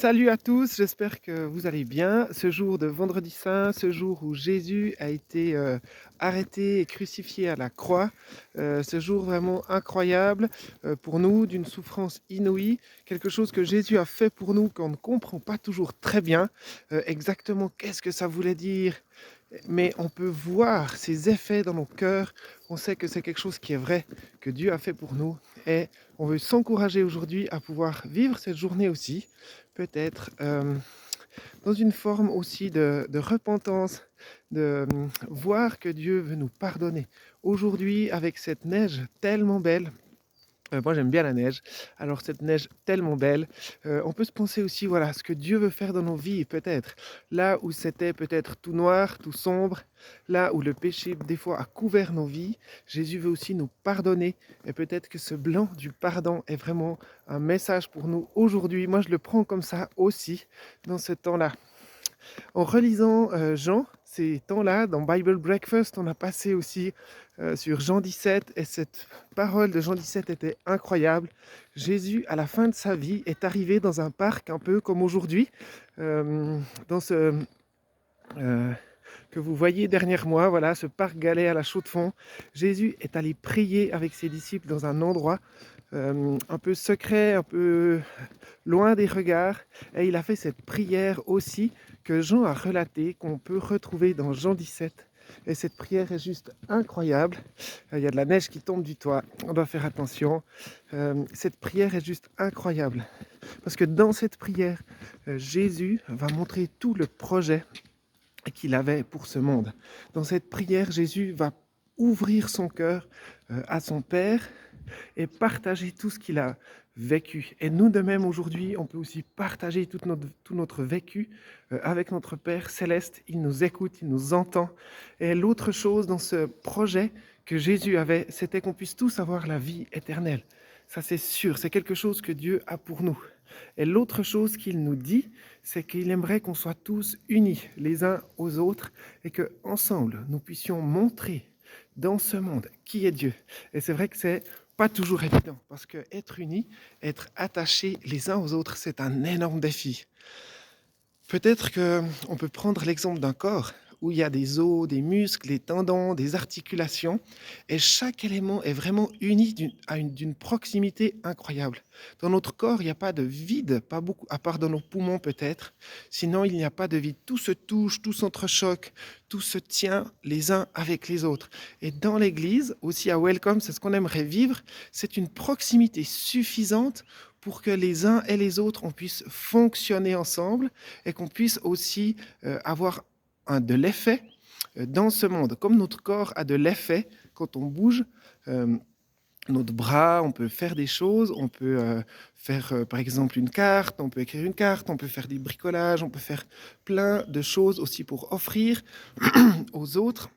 Salut à tous, j'espère que vous allez bien. Ce jour de Vendredi Saint, ce jour où Jésus a été arrêté et crucifié à la croix, ce jour vraiment incroyable pour nous, d'une souffrance inouïe, quelque chose que Jésus a fait pour nous qu'on ne comprend pas toujours très bien exactement qu'est-ce que ça voulait dire, mais on peut voir ses effets dans nos cœurs, on sait que c'est quelque chose qui est vrai, que Dieu a fait pour nous, et on veut s'encourager aujourd'hui à pouvoir vivre cette journée aussi, peut-être dans une forme aussi de repentance, de voir que Dieu veut nous pardonner. Aujourd'hui, avec cette neige tellement belle, moi j'aime bien la neige, alors cette neige tellement belle, on peut se penser aussi voilà, à ce que Dieu veut faire dans nos vies peut-être. Là où c'était peut-être tout noir, tout sombre, là où le péché des fois a couvert nos vies, Jésus veut aussi nous pardonner et peut-être que ce blanc du pardon est vraiment un message pour nous aujourd'hui. Moi je le prends comme ça aussi dans ce temps-là. En relisant Jean, ces temps-là, dans Bible Breakfast, on a passé aussi sur Jean 17 et cette parole de Jean 17 était incroyable. Jésus, à la fin de sa vie, est arrivé dans un parc un peu comme aujourd'hui, dans ce que vous voyez derrière moi, voilà, ce parc Galais à la Chaux-de-Fonds. Jésus est allé prier avec ses disciples dans un endroit un peu secret, un peu loin des regards. Et il a fait cette prière aussi que Jean a relatée, qu'on peut retrouver dans Jean 17. Et cette prière est juste incroyable. Il y a de la neige qui tombe du toit, on doit faire attention. Cette prière est juste incroyable. Parce que dans cette prière, Jésus va montrer tout le projet qu'il avait pour ce monde. Dans cette prière, Jésus va ouvrir son cœur à son Père et partager tout ce qu'il a vécu. Et nous de même aujourd'hui, on peut aussi partager tout notre vécu avec notre Père céleste. Il nous écoute, il nous entend. Et l'autre chose dans ce projet que Jésus avait, c'était qu'on puisse tous avoir la vie éternelle. Ça c'est sûr, c'est quelque chose que Dieu a pour nous. Et l'autre chose qu'il nous dit, c'est qu'il aimerait qu'on soit tous unis les uns aux autres et que ensemble nous puissions montrer dans ce monde qui est Dieu. Et c'est vrai que c'est pas toujours évident parce que être unis, être attachés les uns aux autres, c'est un énorme défi. Peut-être qu'on peut prendre l'exemple d'un corps où il y a des os, des muscles, des tendons, des articulations, et chaque élément est vraiment uni d'une proximité incroyable. Dans notre corps, il n'y a pas de vide, pas beaucoup, à part dans nos poumons peut-être, sinon il n'y a pas de vide. Tout se touche, tout s'entrechoque, tout se tient les uns avec les autres. Et dans l'Église, aussi à Welcome, c'est ce qu'on aimerait vivre, c'est une proximité suffisante pour que les uns et les autres, on puisse fonctionner ensemble et qu'on puisse aussi avoir de l'effet dans ce monde. Comme notre corps a de l'effet quand on bouge, notre bras, on peut faire des choses, on peut faire par exemple une carte, on peut écrire une carte, on peut faire des bricolages, on peut faire plein de choses aussi pour offrir aux autres.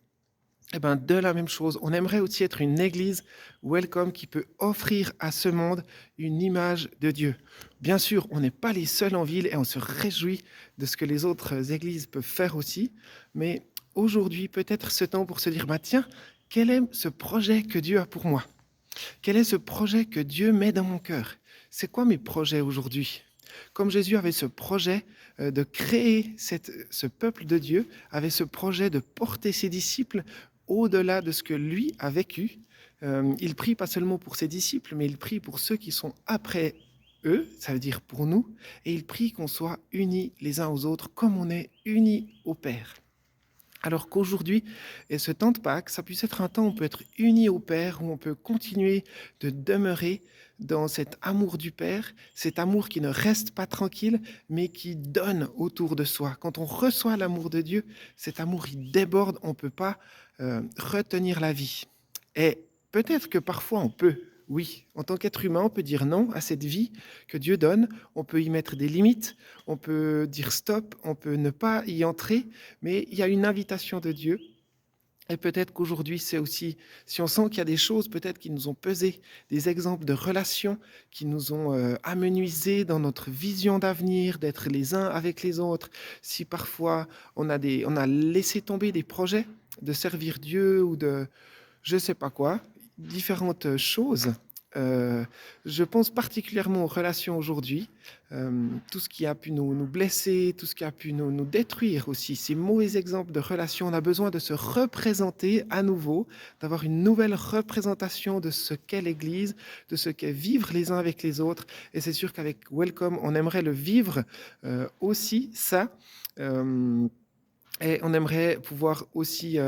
Eh ben, de la même chose, on aimerait aussi être une église welcome qui peut offrir à ce monde une image de Dieu. Bien sûr, on n'est pas les seuls en ville et on se réjouit de ce que les autres églises peuvent faire aussi, mais aujourd'hui, peut-être ce temps pour se dire, bah tiens, quel est ce projet que Dieu a pour moi? Quel est ce projet que Dieu met dans mon cœur? C'est quoi mes projets aujourd'hui? Comme Jésus avait ce projet de créer ce peuple de Dieu, avait ce projet de porter ses disciples au-delà de ce que lui a vécu, il prie pas seulement pour ses disciples, mais il prie pour ceux qui sont après eux, ça veut dire pour nous, et il prie qu'on soit unis les uns aux autres comme on est unis au Père. Alors qu'aujourd'hui, et ce temps de Pâques, ça puisse être un temps où on peut être unis au Père, où on peut continuer de demeurer dans cet amour du Père, cet amour qui ne reste pas tranquille, mais qui donne autour de soi. Quand on reçoit l'amour de Dieu, cet amour, il déborde, on ne peut pas retenir la vie. Et peut-être que parfois on peut, oui, en tant qu'être humain, on peut dire non à cette vie que Dieu donne, on peut y mettre des limites, on peut dire stop, on peut ne pas y entrer, mais il y a une invitation de Dieu. Et peut-être qu'aujourd'hui, c'est aussi, si on sent qu'il y a des choses peut-être qui nous ont pesé, des exemples de relations qui nous ont amenuisés dans notre vision d'avenir, d'être les uns avec les autres, si parfois on a laissé tomber des projets de servir Dieu ou de je ne sais pas quoi, différentes choses, Heu, je pense particulièrement aux relations aujourd'hui, tout ce qui a pu nous blesser, tout ce qui a pu nous détruire aussi. Ces mauvais exemples de relations, on a besoin de se représenter à nouveau, d'avoir une nouvelle représentation de ce qu'est l'Église, de ce qu'est vivre les uns avec les autres et c'est sûr qu'avec Welcome, on aimerait le vivre, aussi ça, hem et on aimerait pouvoir aussi,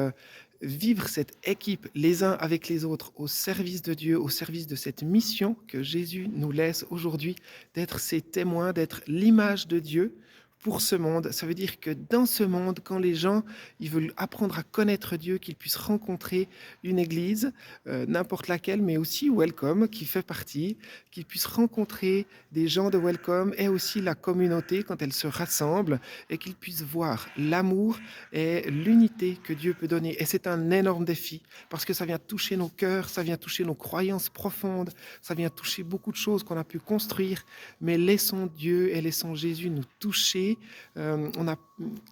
vivre cette équipe les uns avec les autres au service de Dieu, au service de cette mission que Jésus nous laisse aujourd'hui, d'être ses témoins, d'être l'image de Dieu pour ce monde. Ça veut dire que dans ce monde, quand les gens, ils veulent apprendre à connaître Dieu, qu'ils puissent rencontrer une église, n'importe laquelle, mais aussi Welcome qui fait partie, qu'ils puissent rencontrer des gens de Welcome et aussi la communauté quand elle se rassemble et qu'ils puissent voir l'amour et l'unité que Dieu peut donner. Et c'est un énorme défi parce que ça vient toucher nos cœurs, ça vient toucher nos croyances profondes, ça vient toucher beaucoup de choses qu'on a pu construire, mais laissons Dieu et laissons Jésus nous toucher.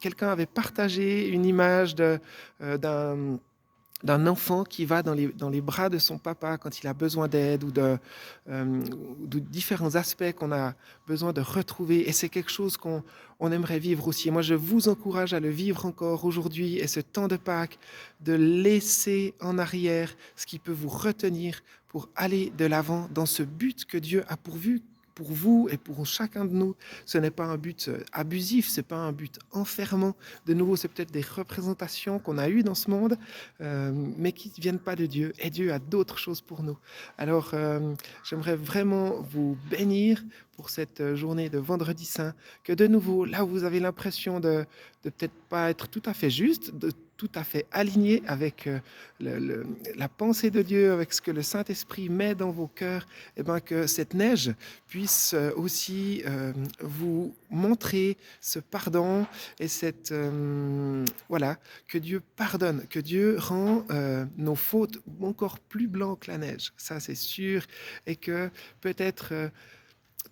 Quelqu'un avait partagé une image d'un enfant qui va dans les bras de son papa quand il a besoin d'aide ou de différents aspects qu'on a besoin de retrouver. Et c'est quelque chose qu'on aimerait vivre aussi. Et moi, je vous encourage à le vivre encore aujourd'hui et ce temps de Pâques, de laisser en arrière ce qui peut vous retenir pour aller de l'avant dans ce but que Dieu a pourvu pour vous et pour chacun de nous. Ce n'est pas un but abusif, ce n'est pas un but enfermant. De nouveau, c'est peut-être des représentations qu'on a eues dans ce monde, mais qui ne viennent pas de Dieu. Et Dieu a d'autres choses pour nous. Alors, j'aimerais vraiment vous bénir pour cette journée de Vendredi Saint, que de nouveau, là où vous avez l'impression de peut-être pas être tout à fait juste, de tout à fait aligné avec la pensée de Dieu, avec ce que le Saint-Esprit met dans vos cœurs, et ben que cette neige puisse aussi vous montrer ce pardon et voilà, que Dieu pardonne, que Dieu rend nos fautes encore plus blancs que la neige, ça c'est sûr, et que peut-être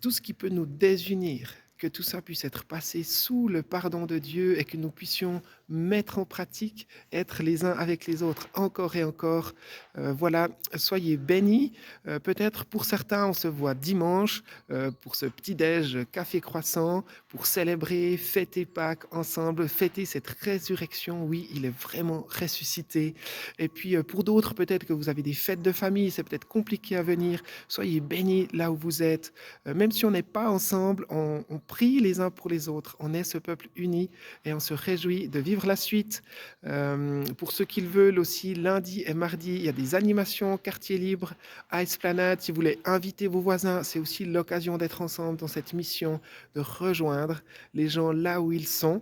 tout ce qui peut nous désunir, que tout ça puisse être passé sous le pardon de Dieu et que nous puissions mettre en pratique, être les uns avec les autres encore et encore. Voilà, soyez bénis. Peut-être pour certains, on se voit dimanche pour ce petit-déj café croissant, pour célébrer, fêter Pâques ensemble, fêter cette résurrection. Oui, il est vraiment ressuscité. Et puis pour d'autres, peut-être que vous avez des fêtes de famille, c'est peut-être compliqué à venir. Soyez bénis là où vous êtes. Même si on n'est pas ensemble, on prie les uns pour les autres. On est ce peuple uni et on se réjouit de vivre la suite. Pour ceux qui le veulent aussi, lundi et mardi, il y a des animations quartier libre à Esplanade. Si vous voulez inviter vos voisins, c'est aussi l'occasion d'être ensemble dans cette mission, de rejoindre les gens là où ils sont.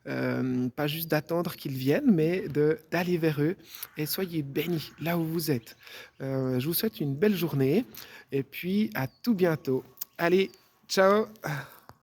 Pas juste d'attendre qu'ils viennent, mais d'aller vers eux. Et soyez bénis là où vous êtes. Je vous souhaite une belle journée et puis à tout bientôt. Allez, ciao!